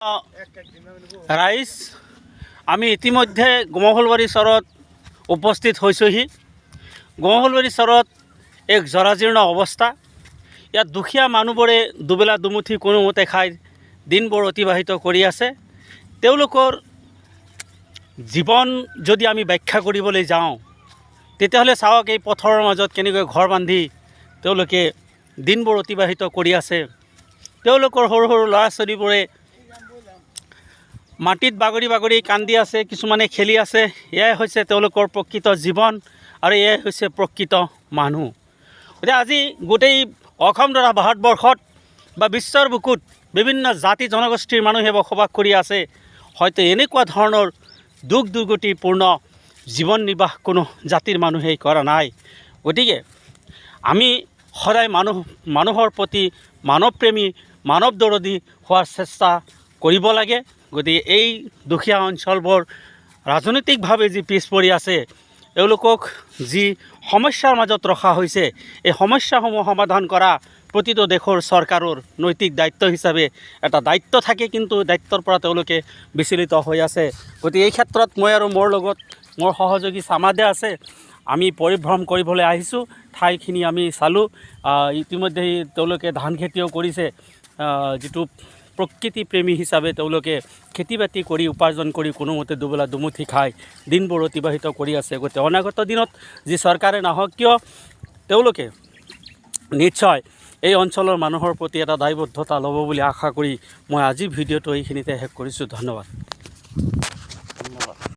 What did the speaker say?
ৰাইজ আমি ইতিমধ্যে গুমহলবাৰী চৰত উপস্থিত হৈছোহি। গুমহলবাৰী চৰত এক জৰাজীৰ্ণ অৱস্থা। ইয়াত দুখীয়া মানুহবোৰে দুবেলা দুমুঠি কোনোমতে খাই দিনবোৰ অতিবাহিত কৰি আছে। তেওঁলোকৰ জীৱন যদি আমি ব্যাখ্যা কৰিবলৈ যাওঁ তেতিয়াহ'লে চাওক এই পথৰৰ মাজত কেনেকৈ ঘৰ বান্ধি তেওঁলোকে দিনবোৰ অতিবাহিত কৰি আছে। তেওঁলোকৰ সৰু সৰু ল'ৰা ছোৱালীবোৰে মাটিত বাগৰি বাগৰি কান্দি আছে, কিছুমানে খেলি আছে। এয়াই হৈছে তেওঁলোকৰ প্ৰকৃত জীৱন আৰু এয়াই হৈছে প্ৰকৃত মানুহ। গতিকে আজি গোটেই অসম তথা ভাৰতবৰ্ষত বা বিশ্বৰ বুকুত বিভিন্ন জাতি জনগোষ্ঠীৰ মানুহে বসবাস কৰি আছে। হয়তো এনেকুৱা ধৰণৰ দুখ দুৰ্গতিপূৰ্ণ জীৱন নিৰ্বাহ কোনো জাতিৰ মানুহেই কৰা নাই। গতিকে আমি সদায় মানুহৰ প্ৰতি মানৱপ্ৰেমী মানৱ দৰদী হোৱাৰ চেষ্টা কৰিব লাগে। গতিকে এই দুখীয়া অঞ্চলবোৰ ৰাজনৈতিকভাৱে যি পিছ পৰি আছে, এওঁলোকক যি সমস্যাৰ মাজত ৰখা হৈছে, এই সমস্যাসমূহ সমাধান কৰা প্ৰতিটো দেশৰ চৰকাৰৰ নৈতিক দায়িত্ব হিচাপে এটা দায়িত্ব থাকে, কিন্তু দায়িত্বৰ পৰা তেওঁলোকে বিচলিত হৈ আছে। গতিকে এই ক্ষেত্ৰত মই আৰু মোৰ লগত মোৰ সহযোগী চামাদে আছে। আমি পৰিভ্ৰম কৰিবলৈ আহিছোঁ, ঠাইখিনি আমি চালোঁ। ইতিমধ্যে তেওঁলোকে ধান খেতিও কৰিছে। যিটো প্ৰকৃতিপ্ৰেমী হিচাপে তেওঁলোকে খেতি বাতি কৰি উপাৰ্জন কৰি কোনোমতে দুবেলা দুমুঠি খাই দিনবোৰ অতিবাহিত কৰি আছে। গতিকে অনাগত দিনত যি চৰকাৰে নাহক কিয় তেওঁলোকে নিশ্চয় এই অঞ্চলৰ মানুহৰ প্ৰতি এটা দায়বদ্ধতা ল'ব বুলি আশা কৰি মই আজিৰ ভিডিঅ'টো এইখিনিতে শেষ কৰিছোঁ। ধন্যবাদ।